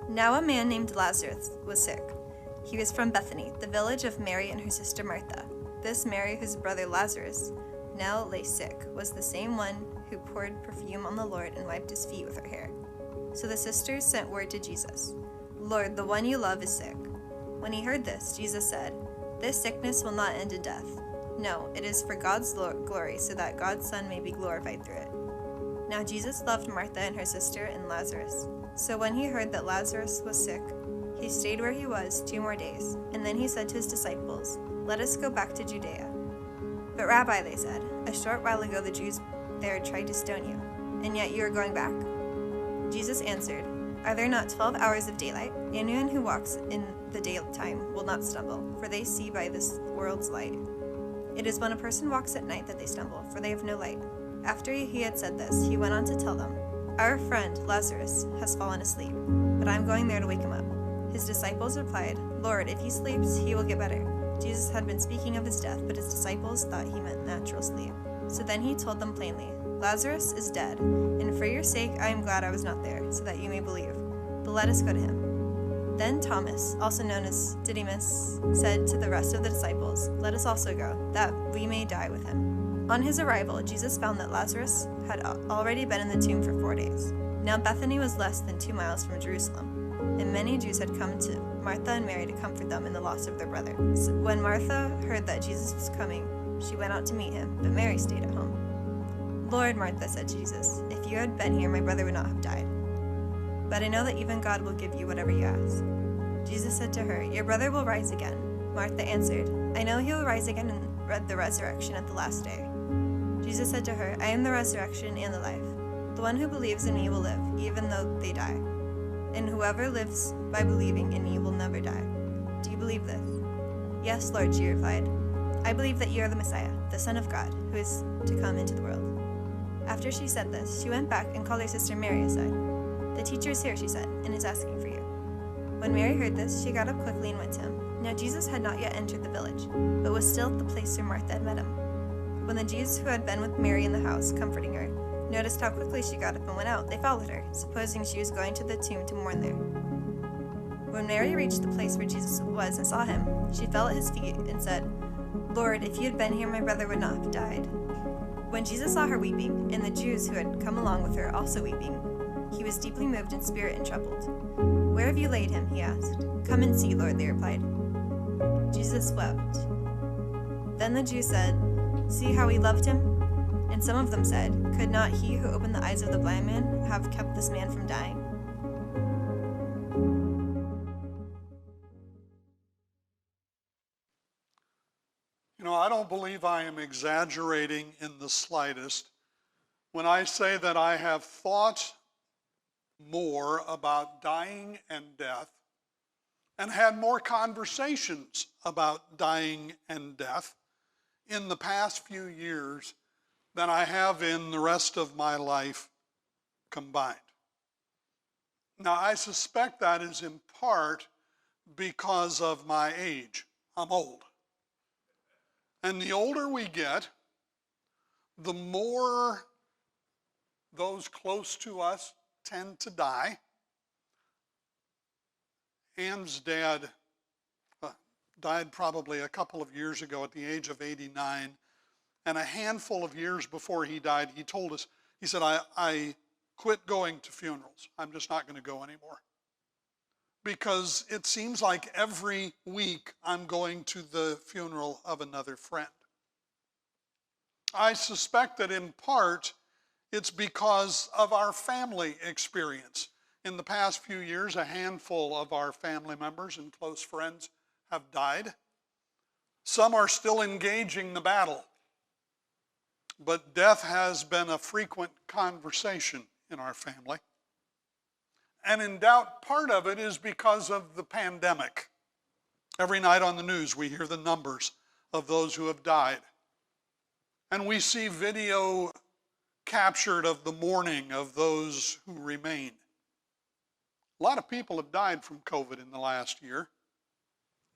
Now a man named Lazarus was sick. He was from Bethany, the village of Mary and her sister Martha. This Mary, whose brother Lazarus now lay sick, was the same one who poured perfume on the Lord and wiped his feet with her hair. So the sisters sent word to Jesus, "Lord, the one you love is sick." When he heard this, Jesus said, "This sickness will not end in death. No, it is for God's glory, so that God's Son may be glorified through it." Now Jesus loved Martha and her sister and Lazarus. So when he heard that Lazarus was sick, he stayed where he was 2 more days, and then he said to his disciples, "Let us go back to Judea." "But Rabbi," they said, "a short while ago the Jews there tried to stone you, and yet you are going back." Jesus answered, "Are there not 12 hours of daylight? Anyone who walks in the daytime will not stumble, for they see by this world's light. It is when a person walks at night that they stumble, for they have no light." After he had said this, he went on to tell them, "Our friend Lazarus has fallen asleep, but I am going there to wake him up." His disciples replied, "Lord, if he sleeps, he will get better." Jesus had been speaking of his death, but his disciples thought he meant natural sleep. So then he told them plainly, "Lazarus is dead, and for your sake I am glad I was not there, so that you may believe. But let us go to him." Then Thomas, also known as Didymus, said to the rest of the disciples, "Let us also go, that we may die with him." On his arrival, Jesus found that Lazarus had already been in the tomb for 4 days. Now Bethany was less than 2 miles from Jerusalem, and many Jews had come to Martha and Mary to comfort them in the loss of their brother. So when Martha heard that Jesus was coming, she went out to meet him, but Mary stayed at home. "Lord," Martha said to Jesus, "if you had been here, my brother would not have died. But I know that even God will give you whatever you ask." Jesus said to her, "Your brother will rise again." Martha answered, "I know he will rise again in the resurrection at the last day." Jesus said to her, "I am the resurrection and the life. The one who believes in me will live, even though they die. And whoever lives by believing in me will never die. Do you believe this?" "Yes, Lord," she replied. "I believe that you are the Messiah, the Son of God, who is to come into the world." After she said this, she went back and called her sister Mary aside. "The teacher is here," she said, "and is asking for you." When Mary heard this, she got up quickly and went to him. Now Jesus had not yet entered the village, but was still at the place where Martha had met him. When the Jews who had been with Mary in the house, comforting her, noticed how quickly she got up and went out, they followed her, supposing she was going to the tomb to mourn there. When Mary reached the place where Jesus was and saw him, she fell at his feet and said, "Lord, if you had been here, my brother would not have died." When Jesus saw her weeping, and the Jews who had come along with her also weeping, he was deeply moved in spirit and troubled. "Where have you laid him?" he asked. "Come and see, Lord," they replied. Jesus wept. Then the Jews said, "See how he loved him?" And some of them said, "Could not he who opened the eyes of the blind man have kept this man from dying?" I don't believe I am exaggerating in the slightest when I say that I have thought more about dying and death and had more conversations about dying and death in the past few years than I have in the rest of my life combined. Now, I suspect that is in part because of my age. I'm old. And the older we get, the more those close to us tend to die. Ann's dad died probably a couple of years ago at the age of 89. And a handful of years before he died, he told us, he said, I quit going to funerals. I'm just not going to go anymore. Because it seems like every week I'm going to the funeral of another friend. I suspect that in part it's because of our family experience. In the past few years, a handful of our family members and close friends have died. Some are still engaging the battle. But death has been a frequent conversation in our family. And in doubt, part of it is because of the pandemic. Every night on the news, we hear the numbers of those who have died. And we see video captured of the mourning of those who remain. A lot of people have died from COVID in the last year.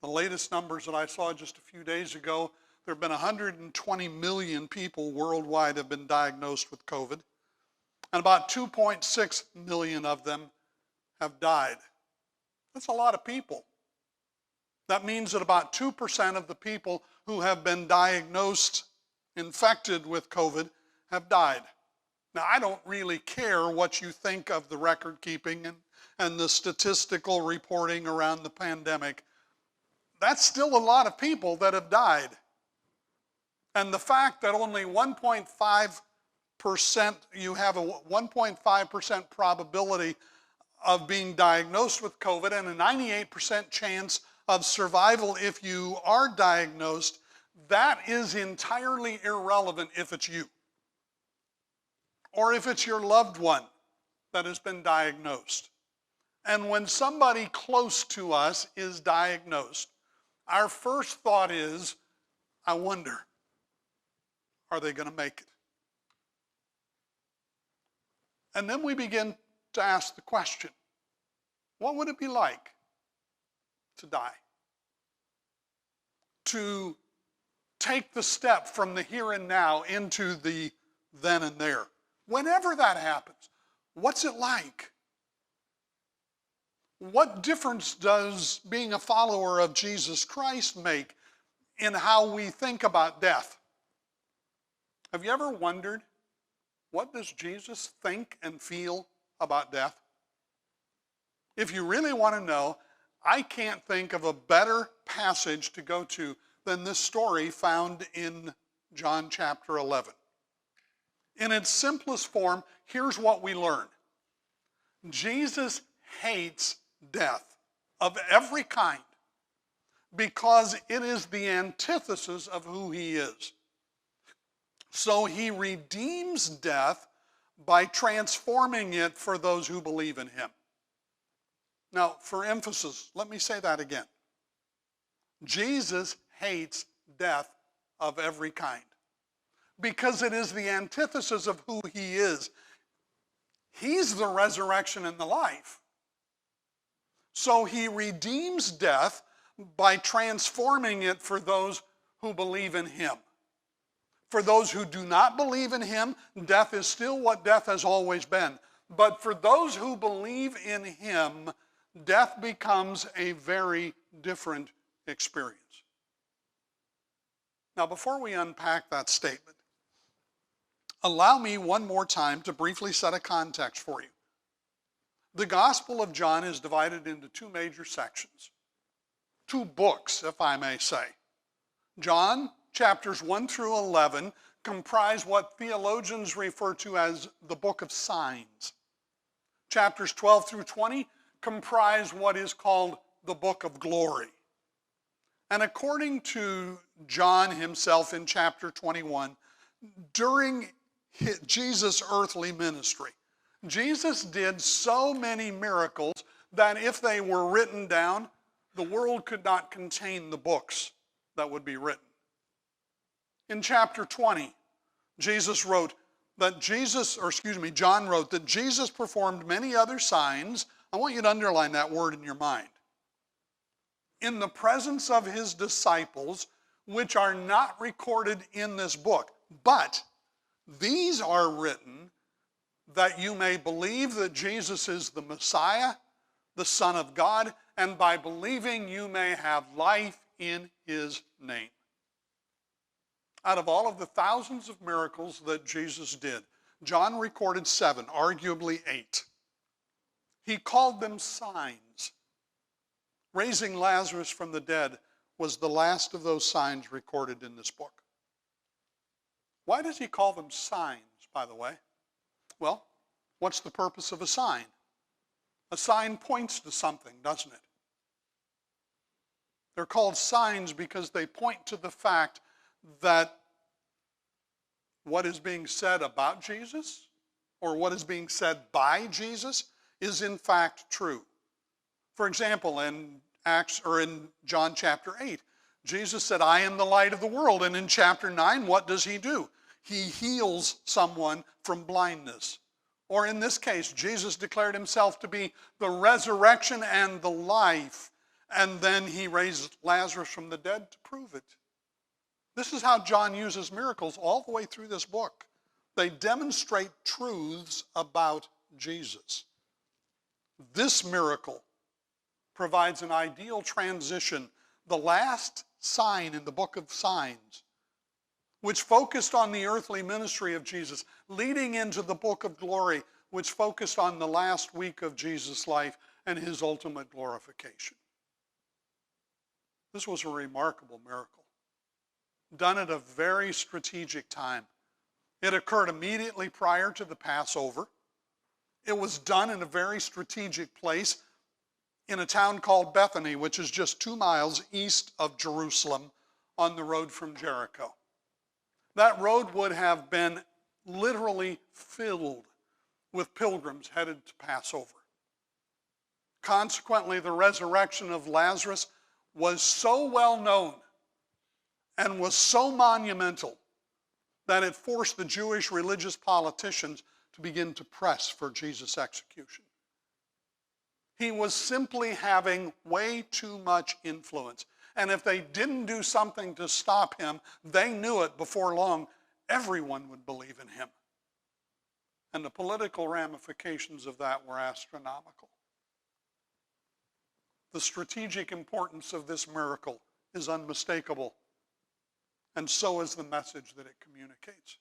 The latest numbers that I saw just a few days ago, there have been 120 million people worldwide have been diagnosed with COVID, and about 2.6 million of them have died That's a lot of people. That means that about 2% of the people who have been diagnosed infected with COVID have died. Now, I don't really care what you think of the record keeping and the statistical reporting around the pandemic. That's still a lot of people that have died. And the fact that only 1.5%, you have a 1.5% probability of being diagnosed with COVID and a 98% chance of survival if you are diagnosed, that is entirely irrelevant if it's you or if it's your loved one that has been diagnosed. And when somebody close to us is diagnosed, our first thought is, I wonder, are they going to make it? And then we begin to ask the question, what would it be like to die? To take the step from the here and now into the then and there. Whenever that happens, what's it like? What difference does being a follower of Jesus Christ make in how we think about death? Have you ever wondered, what does Jesus think and feel about death? If you really want to know, I can't think of a better passage to go to than this story found in John chapter 11. In its simplest form, here's what we learn. Jesus hates death of every kind because it is the antithesis of who he is. So he redeems death by transforming it for those who believe in him. Now, for emphasis, let me say that again. Jesus hates death of every kind because it is the antithesis of who he is. He's the resurrection and the life. So he redeems death by transforming it for those who believe in him. For those who do not believe in him, death is still what death has always been. But for those who believe in him, death becomes a very different experience. Now, before we unpack that statement, allow me one more time to briefly set a context for you. The Gospel of John is divided into two major sections, two books, if I may say. John chapters 1 through 11 comprise what theologians refer to as the book of signs. Chapters 12 through 20 comprise what is called the book of glory. And according to John himself in chapter 21, during Jesus' earthly ministry, Jesus did so many miracles that if they were written down, the world could not contain the books that would be written. In chapter 20, John wrote that Jesus performed many other signs. I want you to underline that word in your mind. In the presence of his disciples, which are not recorded in this book, but these are written that you may believe that Jesus is the Messiah, the Son of God, and by believing you may have life in his name. Out of all of the thousands of miracles that Jesus did, John recorded 7, arguably 8. He called them signs. Raising Lazarus from the dead was the last of those signs recorded in this book. Why does he call them signs, by the way? Well, what's the purpose of a sign? A sign points to something, doesn't it? They're called signs because they point to the fact that what is being said about Jesus or what is being said by Jesus is in fact true. For example, in John chapter 8, Jesus said, I am the light of the world. And in chapter 9, what does he do? He heals someone from blindness. Or in this case, Jesus declared himself to be the resurrection and the life. And then he raised Lazarus from the dead to prove it. This is how John uses miracles all the way through this book. They demonstrate truths about Jesus. This miracle provides an ideal transition, the last sign in the book of signs, which focused on the earthly ministry of Jesus, leading into the book of glory, which focused on the last week of Jesus' life and his ultimate glorification. This was a remarkable miracle, done at a very strategic time. It occurred immediately prior to the Passover. It was done in a very strategic place in a town called Bethany, which is just 2 miles east of Jerusalem on the road from Jericho. That road would have been literally filled with pilgrims headed to Passover. Consequently, the resurrection of Lazarus was so well known and was so monumental that it forced the Jewish religious politicians to begin to press for Jesus' execution. He was simply having way too much influence. And if they didn't do something to stop him, they knew it before long, everyone would believe in him. And the political ramifications of that were astronomical. The strategic importance of this miracle is unmistakable, and so is the message that it communicates.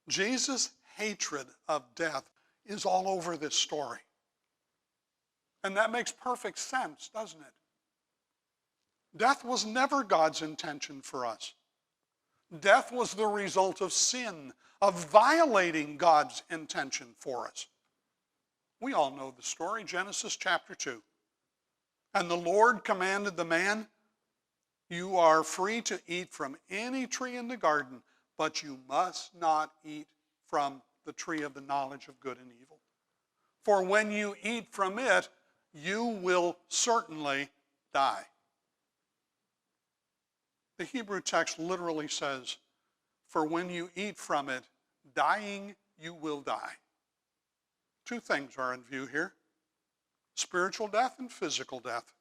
Jesus' hatred of death is all over this story. And that makes perfect sense, doesn't it? Death was never God's intention for us. Death was the result of sin, of violating God's intention for us. We all know the story, Genesis chapter 2. And the Lord commanded the man, "You are free to eat from any tree in the garden, but you must not eat from the tree of the knowledge of good and evil. For when you eat from it, you will certainly die." The Hebrew text literally says, "For when you eat from it, dying you will die." Two things are in view here: spiritual death and physical death.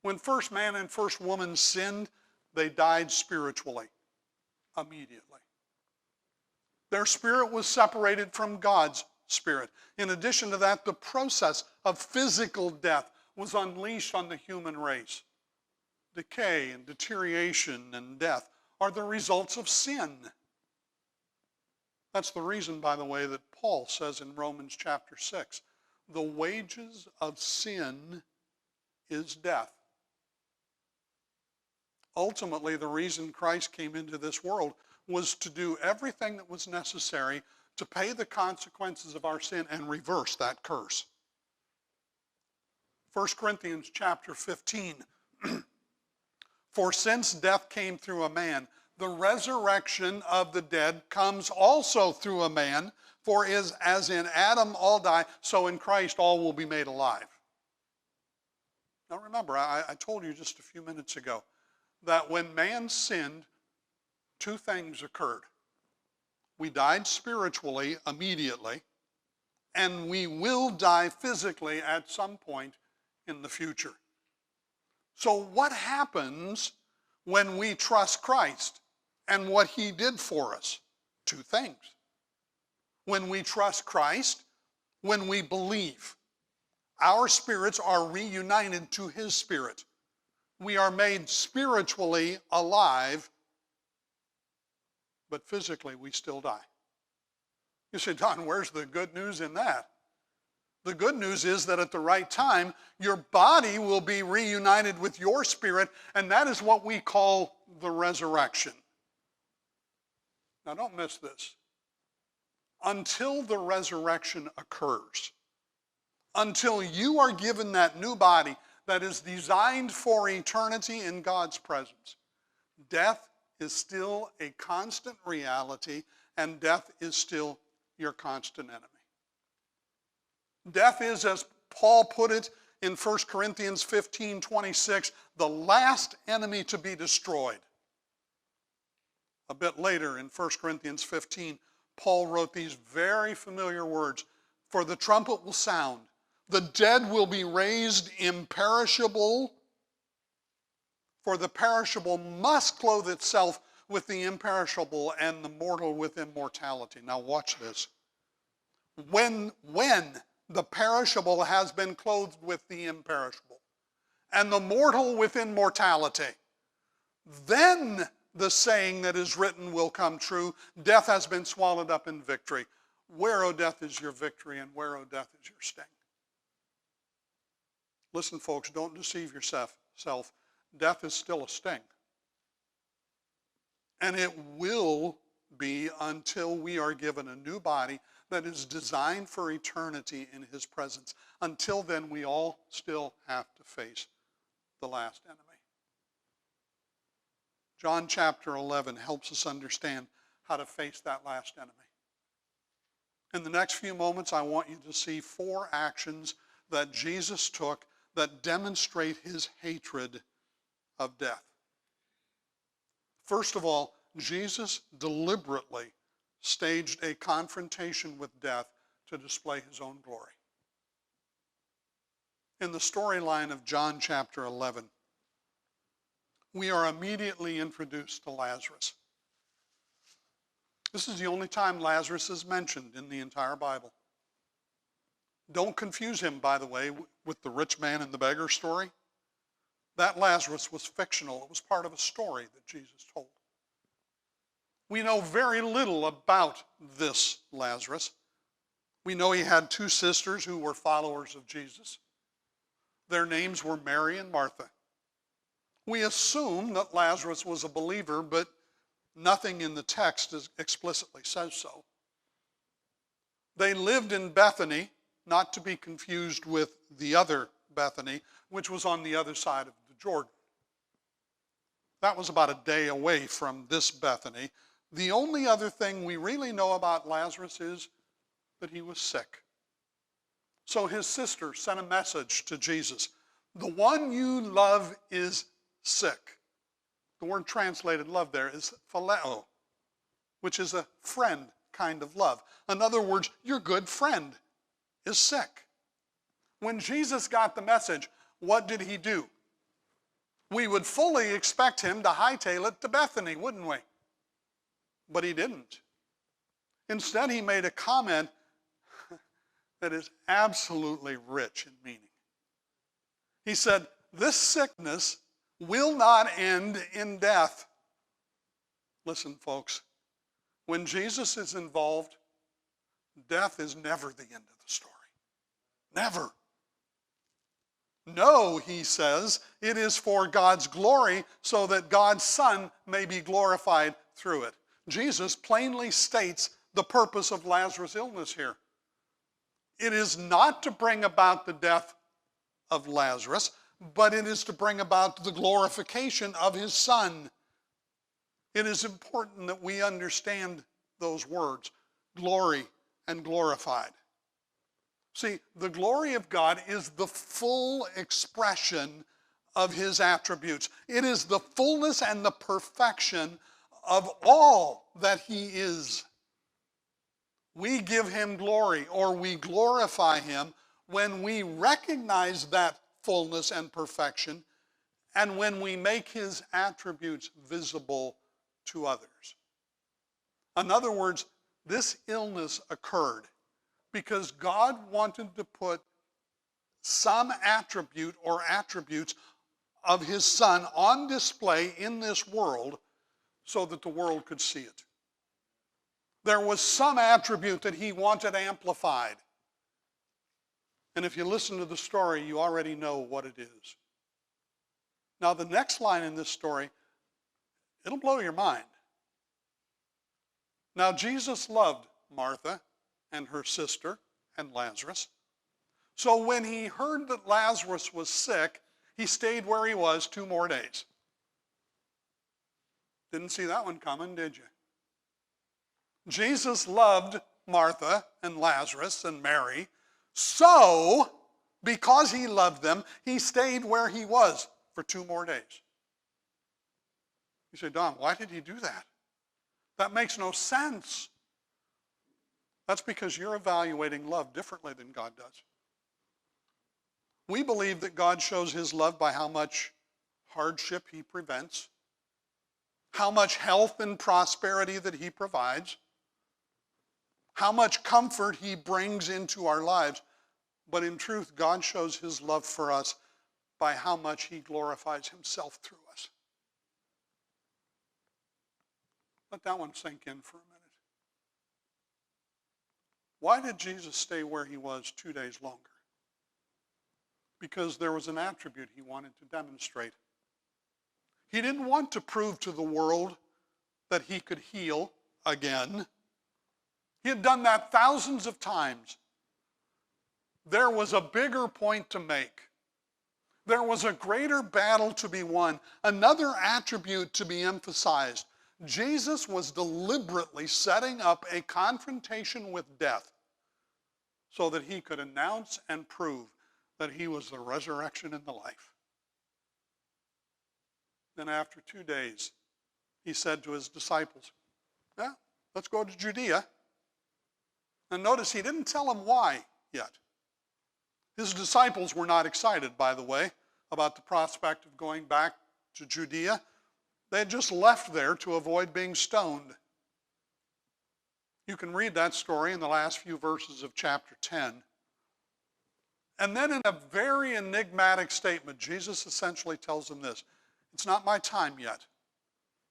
When first man and first woman sinned, they died spiritually, immediately. Their spirit was separated from God's spirit. In addition to that, the process of physical death was unleashed on the human race. Decay and deterioration and death are the results of sin. That's the reason, by the way, that Paul says in Romans chapter 6, the wages of sin is death. Ultimately, the reason Christ came into this world was to do everything that was necessary to pay the consequences of our sin and reverse that curse. 1 Corinthians chapter 15, "For since death came through a man, the resurrection of the dead comes also through a man. For as in Adam all die, so in Christ all will be made alive." Now remember, I told you just a few minutes ago that when man sinned, two things occurred. We died spiritually immediately, and we will die physically at some point in the future. So what happens when we trust Christ and what he did for us? Two things. When we trust Christ, when we believe, our spirits are reunited to his spirit. We are made spiritually alive, but physically we still die. You say, "Don, where's the good news in that?" The good news is that at the right time, your body will be reunited with your spirit, and that is what we call the resurrection. Now don't miss this. Until the resurrection occurs, until you are given that new body that is designed for eternity in God's presence, death is still a constant reality, and death is still your constant enemy. Death is, as Paul put it in 1 Corinthians 15:26, the last enemy to be destroyed. A bit later in 1 Corinthians 15, Paul wrote these very familiar words, "For the trumpet will sound, the dead will be raised imperishable, for the perishable must clothe itself with the imperishable, and the mortal with immortality." Now watch this. When The perishable has been clothed with the imperishable, and the mortal with immortality. Then the saying that is written will come true, death has been swallowed up in victory. Where, O death, is your victory, and where, O death, is your sting? Listen, folks, don't deceive yourself. Death is still a sting. And it will be until we are given a new body that is designed for eternity in his presence. Until then, we all still have to face the last enemy. John chapter 11 helps us understand how to face that last enemy. In the next few moments, I want you to see 4 actions that Jesus took that demonstrate his hatred of death. First of all, Jesus deliberately staged a confrontation with death to display his own glory. In the storyline of John chapter 11, we are immediately introduced to Lazarus. This is the only time Lazarus is mentioned in the entire Bible. Don't confuse him, by the way, with the rich man and the beggar story. That Lazarus was fictional. It was part of a story that Jesus told. We know very little about this Lazarus. We know he had 2 sisters who were followers of Jesus. Their names were Mary and Martha. We assume that Lazarus was a believer, but nothing in the text explicitly says so. They lived in Bethany, not to be confused with the other Bethany, which was on the other side of the Jordan. That was about a day away from this Bethany. The only other thing we really know about Lazarus is that he was sick. So his sister sent a message to Jesus. The one you love is sick. The word translated love there is phileo, which is a friend kind of love. In other words, your good friend is sick. When Jesus got the message, what did he do? We would fully expect him to hightail it to Bethany, wouldn't we? But he didn't. Instead, he made a comment that is absolutely rich in meaning. He said, this sickness will not end in death. Listen, folks, when Jesus is involved, death is never the end of the story. Never. No, he says, it is for God's glory so that God's Son may be glorified through it. Jesus plainly states the purpose of Lazarus' illness here. It is not to bring about the death of Lazarus, but it is to bring about the glorification of his Son. It is important that we understand those words, glory and glorified. See, the glory of God is the full expression of his attributes. It is the fullness and the perfection of all that he is. We give him glory, or we glorify him, when we recognize that fullness and perfection, and when we make his attributes visible to others. In other words, this illness occurred because God wanted to put some attribute or attributes of his Son on display in this world so that the world could see it. There was some attribute that he wanted amplified. And if you listen to the story, you already know what it is. Now, the next line in this story, it'll blow your mind. Now, Jesus loved Martha and her sister and Lazarus. So when he heard that Lazarus was sick, he stayed where he was 2 more days. Didn't see that one coming, did you? Jesus loved Martha and Lazarus and Mary. So, because he loved them, he stayed where he was for 2 more days. You say, Don, why did he do that? That makes no sense. That's because you're evaluating love differently than God does. We believe that God shows his love by how much hardship he prevents, how much health and prosperity that he provides, how much comfort he brings into our lives. But in truth, God shows his love for us by how much he glorifies himself through us. Let that one sink in for a minute. Why did Jesus stay where he was 2 days longer? Because there was an attribute he wanted to demonstrate. He didn't want to prove to the world that he could heal again. He had done that thousands of times. There was a bigger point to make. There was a greater battle to be won, another attribute to be emphasized. Jesus was deliberately setting up a confrontation with death so that he could announce and prove that he was the resurrection and the life. Then after 2 days, he said to his disciples, "Yeah, let's go to Judea." And notice he didn't tell them why yet. His disciples were not excited, by the way, about the prospect of going back to Judea. They had just left there to avoid being stoned. You can read that story in the last few verses of chapter 10. And then in a very enigmatic statement, Jesus essentially tells them this: it's not my time yet.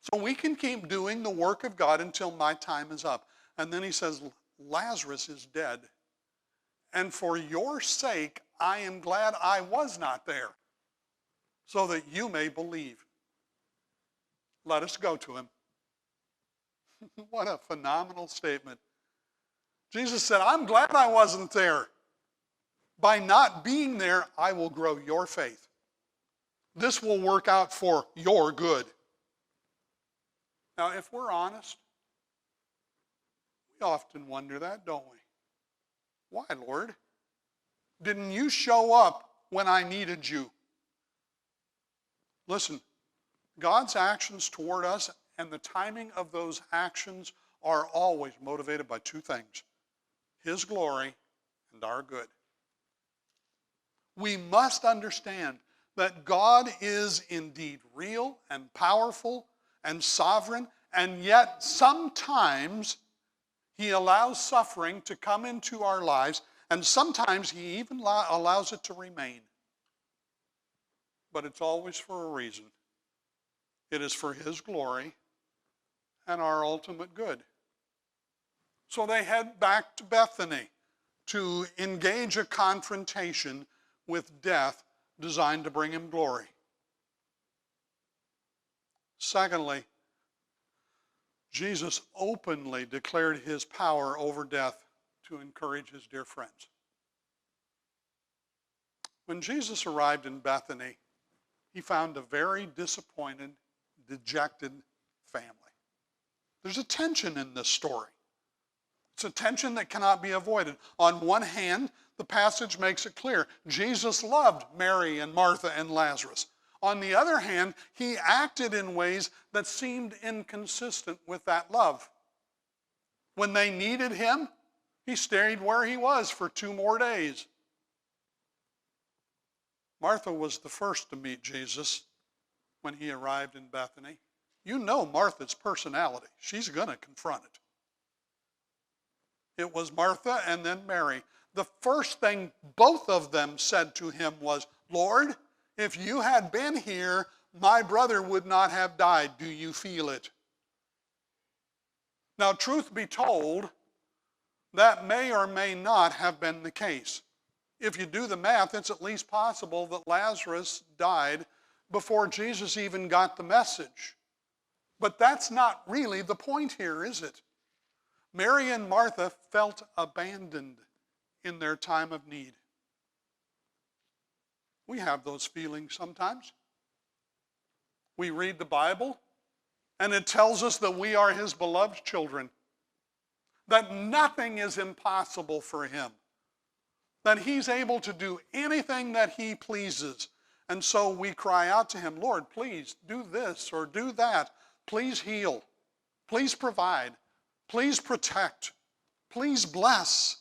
So we can keep doing the work of God until my time is up. And then he says, Lazarus is dead. And for your sake, I am glad I was not there, so that you may believe. Let us go to him. What a phenomenal statement. Jesus said, I'm glad I wasn't there. By not being there, I will grow your faith. This will work out for your good. Now, if we're honest, we often wonder that, don't we? Why, Lord? Didn't you show up when I needed you? Listen, God's actions toward us and the timing of those actions are always motivated by two things: his glory and our good. We must understand that God is indeed real and powerful and sovereign, and yet sometimes he allows suffering to come into our lives, and sometimes he even allows it to remain. But it's always for a reason. It is for his glory and our ultimate good. So they head back to Bethany to engage a confrontation with death designed to bring him glory. Secondly, Jesus openly declared his power over death to encourage his dear friends. When Jesus arrived in Bethany, he found a very disappointed, dejected family. There's a tension in this story. It's a tension that cannot be avoided. On one hand, the passage makes it clear Jesus loved Mary and Martha and Lazarus. On the other hand, he acted in ways that seemed inconsistent with that love. When they needed him, he stayed where he was for 2 more days. Martha was the first to meet Jesus when he arrived in Bethany. You know Martha's personality. She's going to confront it. It was Martha and then Mary. The first thing both of them said to him was, Lord, if you had been here, my brother would not have died. Do you feel it? Now, truth be told, that may or may not have been the case. If you do the math, it's at least possible that Lazarus died before Jesus even got the message. But that's not really the point here, is it? Mary and Martha felt abandoned in their time of need. We have those feelings sometimes. We read the Bible, and it tells us that we are his beloved children, that nothing is impossible for him, that he's able to do anything that he pleases. And so we cry out to him, Lord, please do this or do that. Please heal. Please provide. Please protect. Please bless.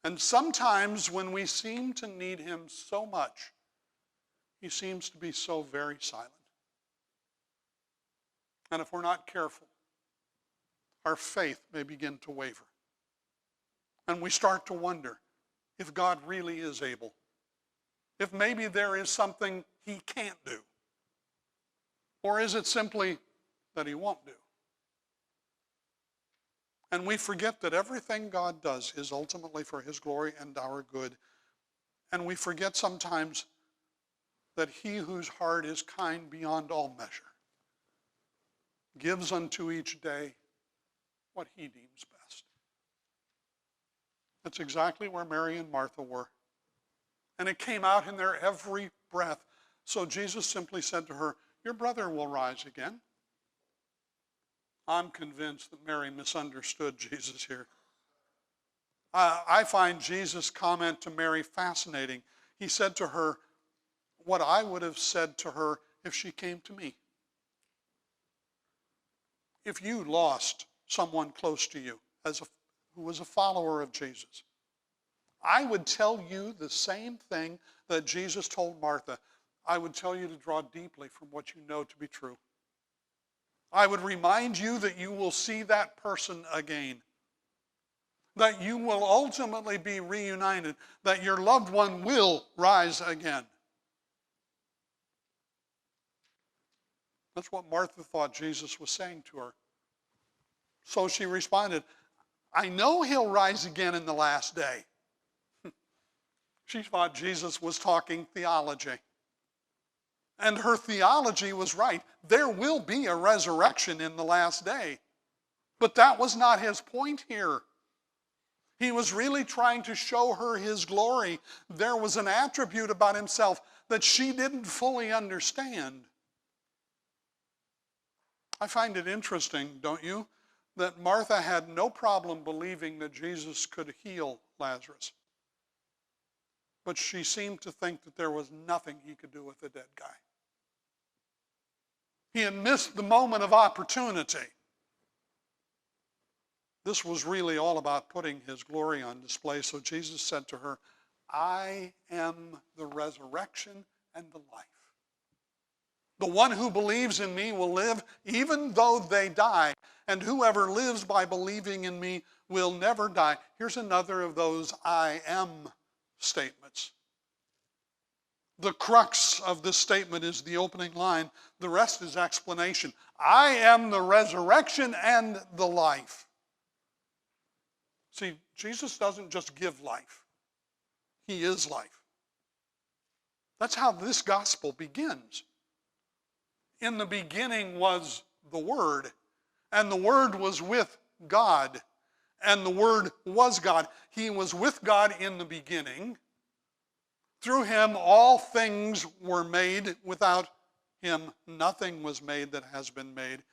And sometimes when we seem to need him so much, he seems to be so very silent. And if we're not careful, our faith may begin to waver. And we start to wonder, if God really is able. If maybe there is something he can't do. Or is it simply that he won't do? And we forget that everything God does is ultimately for his glory and our good. And we forget sometimes that he whose heart is kind beyond all measure gives unto each day what he deems best. That's exactly where Mary and Martha were. And it came out in their every breath. So Jesus simply said to her, your brother will rise again. I'm convinced that Mary misunderstood Jesus here. I find Jesus' comment to Mary fascinating. He said to her what I would have said to her if she came to me. If you lost someone close to you who was a follower of Jesus, I would tell you the same thing that Jesus told Martha. I would tell you to draw deeply from what you know to be true. I would remind you that you will see that person again, that you will ultimately be reunited, that your loved one will rise again. That's what Martha thought Jesus was saying to her. So she responded, I know he'll rise again in the last day. She thought Jesus was talking theology. And her theology was right. There will be a resurrection in the last day. But that was not his point here. He was really trying to show her his glory. There was an attribute about himself that she didn't fully understand. I find it interesting, don't you, that Martha had no problem believing that Jesus could heal Lazarus. But she seemed to think that there was nothing he could do with a dead guy. He had missed the moment of opportunity. This was really all about putting his glory on display. So Jesus said to her, I am the resurrection and the life. The one who believes in me will live even though they die. And whoever lives by believing in me will never die. Here's another of those I am statements. The crux of this statement is the opening line. The rest is explanation. I am the resurrection and the life. See, Jesus doesn't just give life. He is life. That's how this gospel begins. In the beginning was the Word, and the Word was with God, and the Word was God. He was with God in the beginning. Through him all things were made. Without him nothing was made that has been made.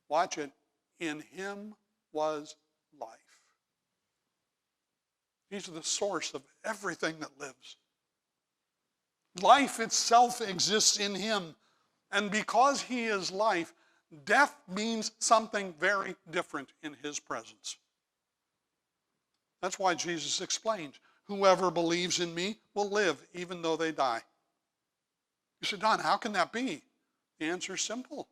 Watch it. In him was life. He's the source of everything that lives. Life itself exists in him. And because he is life, death means something very different in his presence. That's why Jesus explained, whoever believes in me will live even though they die. You say, Don, how can that be? The answer is simple.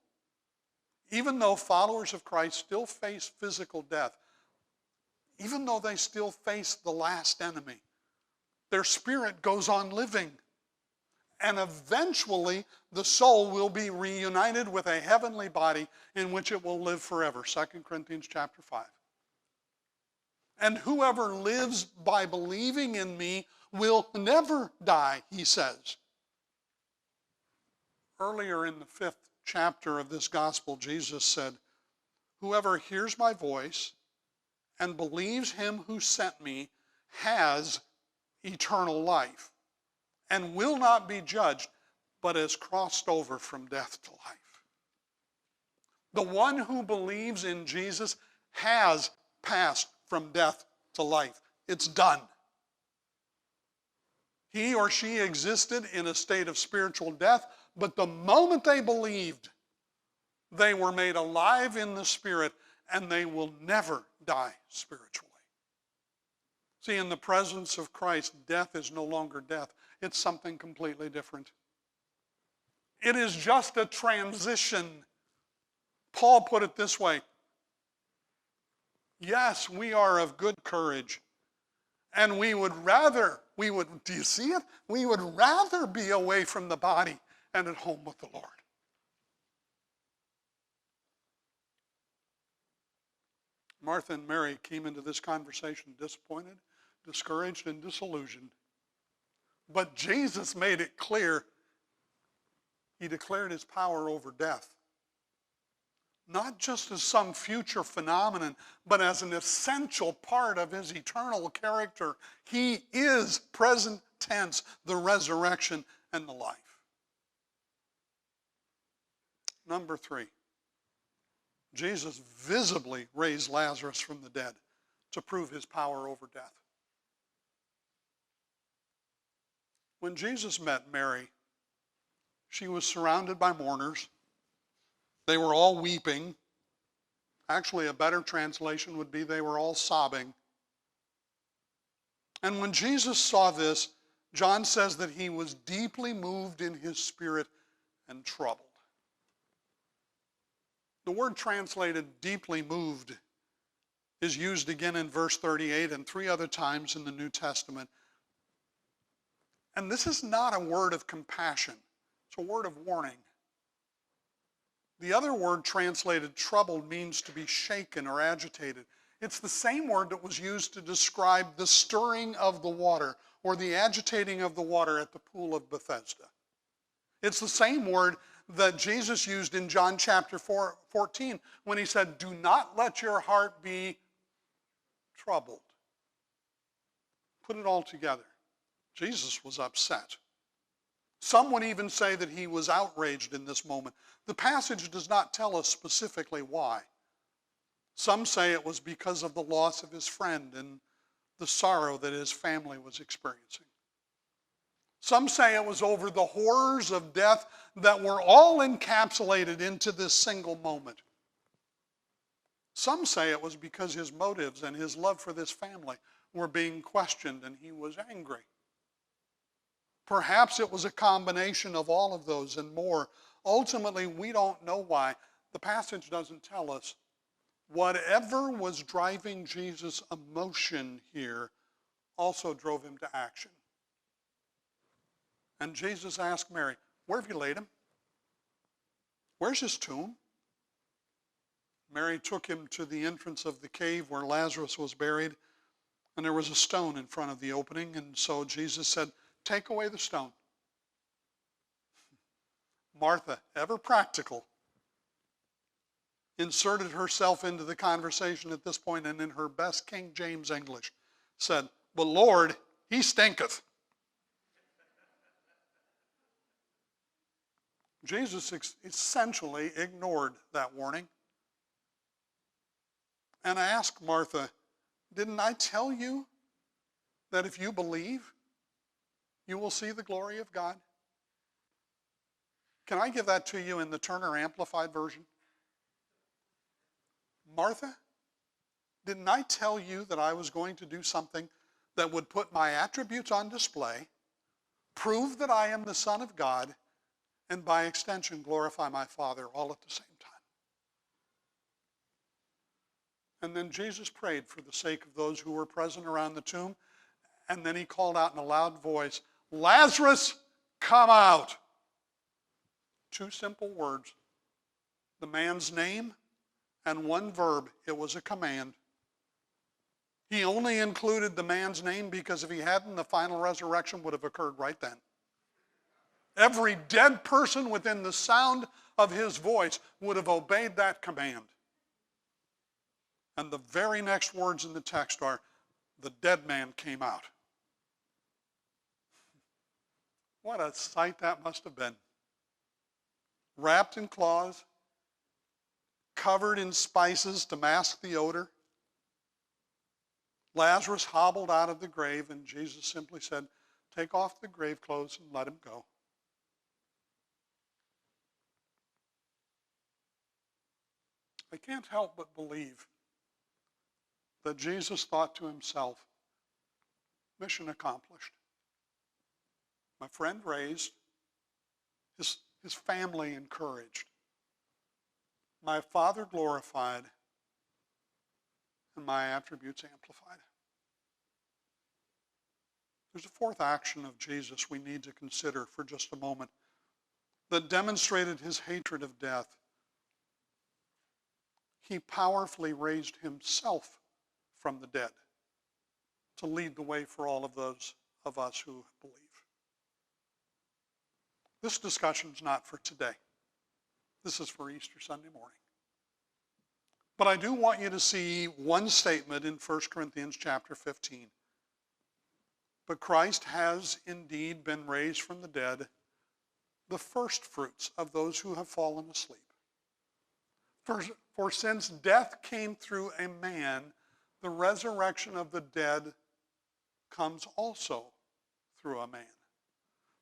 Even though followers of Christ still face physical death, even though they still face the last enemy, their spirit goes on living. And eventually the soul will be reunited with a heavenly body in which it will live forever. 2 Corinthians chapter 5. And whoever lives by believing in me will never die, he says. Earlier in the 5th chapter of this gospel, Jesus said, whoever hears my voice and believes him who sent me has eternal life and will not be judged, but has crossed over from death to life. The one who believes in Jesus has passed from death to life. It's done. He or she existed in a state of spiritual death, but the moment they believed, they were made alive in the Spirit, and they will never die spiritually. See, in the presence of Christ, death is no longer death. It's something completely different. It is just a transition. Paul put it this way. Yes, we are of good courage, And do you see it? We would rather be away from the body and at home with the Lord. Martha and Mary came into this conversation disappointed, discouraged, and disillusioned. But Jesus made it clear. He declared his power over death. Not just as some future phenomenon, but as an essential part of his eternal character. He is, present tense, the resurrection and the life. Number 3, Jesus visibly raised Lazarus from the dead to prove his power over death. When Jesus met Mary, she was surrounded by mourners. They were all weeping. Actually, a better translation would be they were all sobbing. And when Jesus saw this, John says that he was deeply moved in his spirit and troubled. The word translated deeply moved is used again in verse 38 and 3 other times in the New Testament. And this is not a word of compassion. It's a word of warning. The other word translated troubled means to be shaken or agitated. It's the same word that was used to describe the stirring of the water or the agitating of the water at the pool of Bethesda. It's the same word that Jesus used in John chapter 14 when he said, "Do not let your heart be troubled." Put it all together. Jesus was upset. Some would even say that he was outraged in this moment. The passage does not tell us specifically why. Some say it was because of the loss of his friend and the sorrow that his family was experiencing. Some say it was over the horrors of death that were all encapsulated into this single moment. Some say it was because his motives and his love for this family were being questioned and he was angry. Perhaps it was a combination of all of those and more. Ultimately, we don't know why. The passage doesn't tell us. Whatever was driving Jesus' emotion here also drove him to action. And Jesus asked Mary, "Where have you laid him? Where's his tomb?" Mary took him to the entrance of the cave where Lazarus was buried, and there was a stone in front of the opening, and so Jesus said, "Take away the stone." Martha, ever practical, inserted herself into the conversation at this point, and in her best King James English said, "But Lord, he stinketh." Jesus essentially ignored that warning. And I asked Martha, "Didn't I tell you that if you believe, you will see the glory of God?" Can I give that to you in the Turner Amplified version? Martha, didn't I tell you that I was going to do something that would put my attributes on display, prove that I am the Son of God, and by extension glorify my Father all at the same time? And then Jesus prayed for the sake of those who were present around the tomb, and then he called out in a loud voice, "Lazarus, come out." 2 simple words. The man's name and 1 verb. It was a command. He only included the man's name because if he hadn't, the final resurrection would have occurred right then. Every dead person within the sound of his voice would have obeyed that command. And the very next words in the text are, "The dead man came out." What a sight that must have been. Wrapped in cloths, covered in spices to mask the odor. Lazarus hobbled out of the grave, and Jesus simply said, "Take off the grave clothes and let him go." I can't help but believe that Jesus thought to himself, mission accomplished. My friend raised, his family encouraged, my Father glorified, and my attributes amplified. There's a fourth action of Jesus we need to consider for just a moment that demonstrated his hatred of death. He powerfully raised himself from the dead to lead the way for all of those of us who believe. This discussion is not for today. This is for Easter Sunday morning. But I do want you to see one statement in 1 Corinthians chapter 15. But Christ has indeed been raised from the dead, the first fruits of those who have fallen asleep. For since death came through a man, the resurrection of the dead comes also through a man.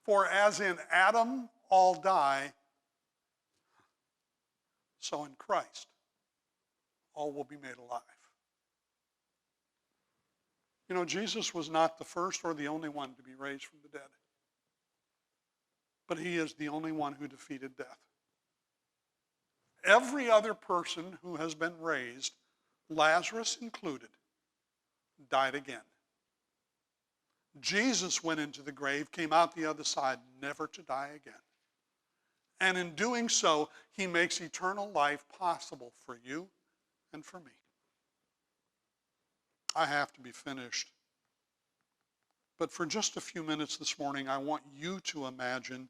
For as in Adam all die, so in Christ all will be made alive. You know, Jesus was not the first or the only one to be raised from the dead. But he is the only one who defeated death. Every other person who has been raised, Lazarus included, died again. Jesus went into the grave, came out the other side, never to die again. And in doing so, he makes eternal life possible for you and for me. I have to be finished. But for just a few minutes this morning, I want you to imagine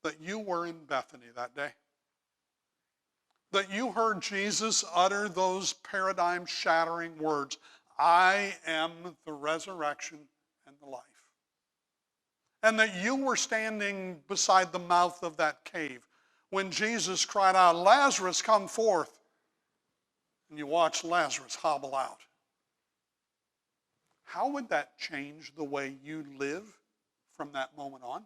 that you were in Bethany that day. That you heard Jesus utter those paradigm-shattering words, I am the resurrection and the life. And that you were standing beside the mouth of that cave when Jesus cried out, Lazarus, come forth. And you watched Lazarus hobble out. How would that change the way you live from that moment on?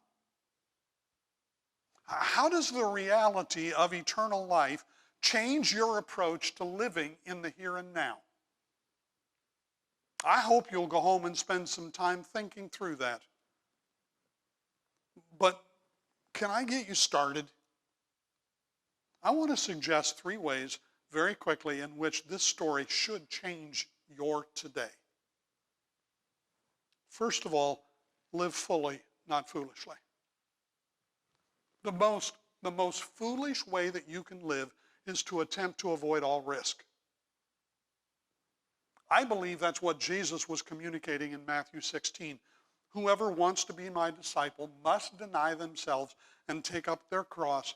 How does the reality of eternal life change your approach to living in the here and now? I hope you'll go home and spend some time thinking through that. But can I get you started? I want to suggest 3 ways very quickly in which this story should change your today. First of all, live fully, not foolishly. The most foolish way that you can live is to attempt to avoid all risk. I believe that's what Jesus was communicating in Matthew 16. Whoever wants to be my disciple must deny themselves and take up their cross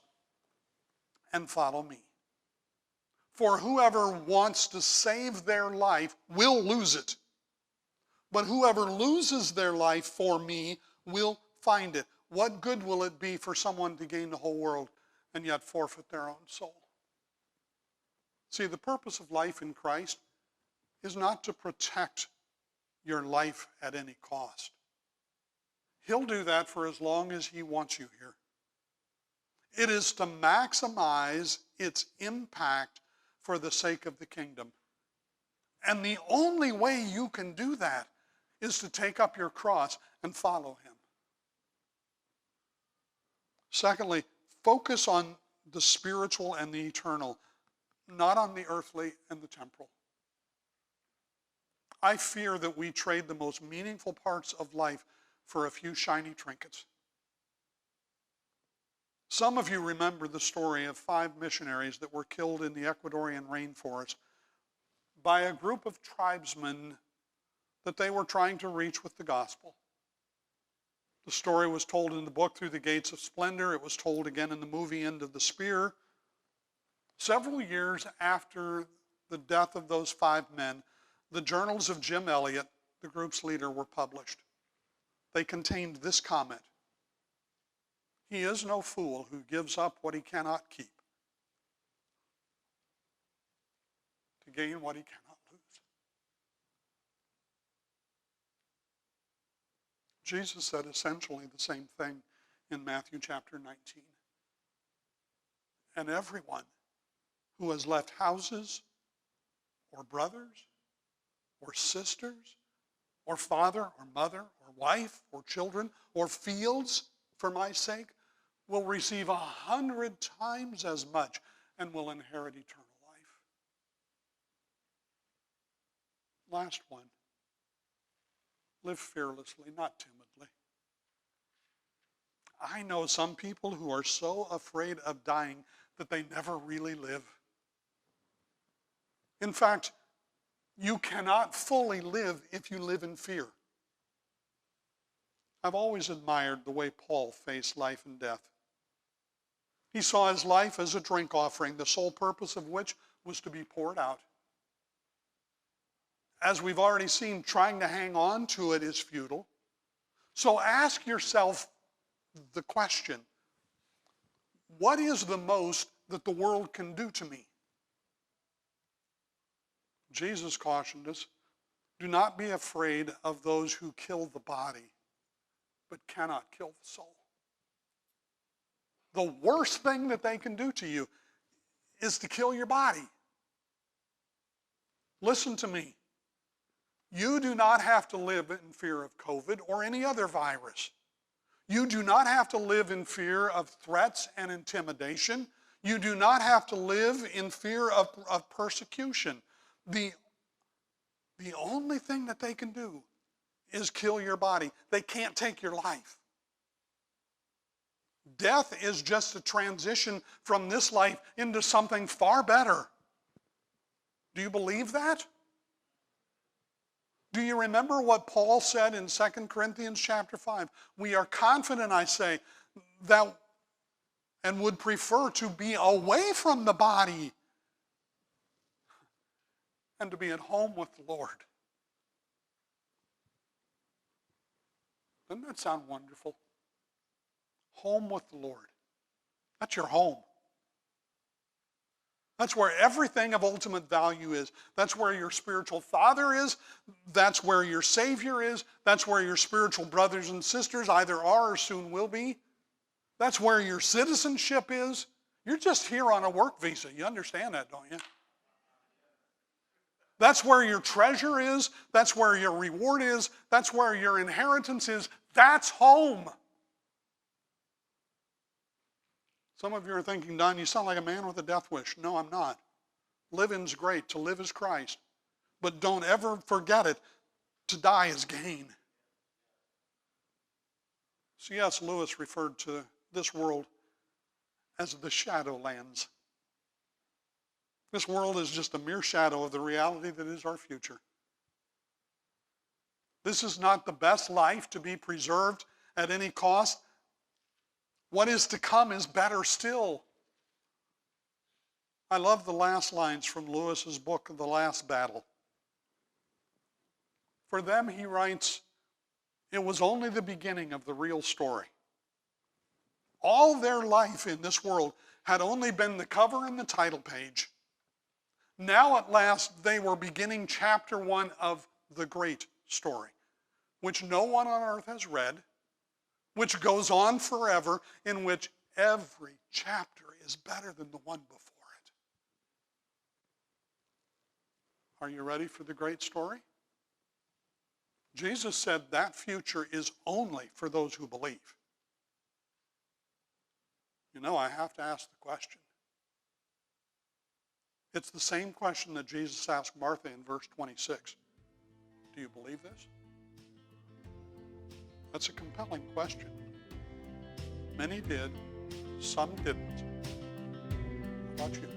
and follow me. For whoever wants to save their life will lose it. But whoever loses their life for me will find it. What good will it be for someone to gain the whole world and yet forfeit their own soul? See, the purpose of life in Christ is not to protect your life at any cost. He'll do that for as long as he wants you here. It is to maximize its impact for the sake of the kingdom. And the only way you can do that is to take up your cross and follow him. Secondly, focus on the spiritual and the eternal, not on the earthly and the temporal. I fear that we trade the most meaningful parts of life for a few shiny trinkets. Some of you remember the story of 5 missionaries that were killed in the Ecuadorian rainforest by a group of tribesmen that they were trying to reach with the gospel. The story was told in the book Through the Gates of Splendor. It was told again in the movie End of the Spear. Several years after the death of those 5 men, the journals of Jim Elliot, the group's leader, were published. They contained this comment: he is no fool who gives up what he cannot keep to gain what he cannot lose. Jesus said essentially the same thing in Matthew chapter 19. And everyone who has left houses or brothers or sisters or father or mother or wife or children or fields for my sake will receive 100 times as much and will inherit eternal life. Last one. Live fearlessly, not timidly. I know some people who are so afraid of dying that they never really live. In fact, you cannot fully live if you live in fear. I've always admired the way Paul faced life and death. He saw his life as a drink offering, the sole purpose of which was to be poured out. As we've already seen, trying to hang on to it is futile. So ask yourself the question, what is the most that the world can do to me? Jesus cautioned us, do not be afraid of those who kill the body, but cannot kill the soul. The worst thing that they can do to you is to kill your body. Listen to me. You do not have to live in fear of COVID or any other virus. You do not have to live in fear of threats and intimidation. You do not have to live in fear of persecution. The only thing that they can do is kill your body. They can't take your life. Death is just a transition from this life into something far better. Do you believe that? Do you remember what Paul said in 2 Corinthians chapter 5? We are confident, I say, that and would prefer to be away from the body and to be at home with the Lord. Doesn't that sound wonderful? Home with the Lord. That's your home. That's where everything of ultimate value is. That's where your spiritual father is. That's where your Savior is. That's where your spiritual brothers and sisters either are or soon will be. That's where your citizenship is. You're just here on a work visa. You understand that, don't you? That's where your treasure is. That's where your reward is. That's where your inheritance is. That's home. Some of you are thinking, Don, you sound like a man with a death wish. No, I'm not. Living's great. To live is Christ. But don't ever forget it. To die is gain. C.S. Lewis referred to this world as the Shadowlands. This world is just a mere shadow of the reality that is our future. This is not the best life to be preserved at any cost. What is to come is better still. I love the last lines from Lewis's book, The Last Battle. For them, he writes, it was only the beginning of the real story. All their life in this world had only been the cover and the title page. Now at last they were beginning chapter 1 of the great story, which no one on earth has read, which goes on forever, in which every chapter is better than the one before it. Are you ready for the great story? Jesus said that future is only for those who believe. You know, I have to ask the question. It's the same question that Jesus asked Martha in verse 26. Do you believe this? That's a compelling question. Many did, some didn't. How about you?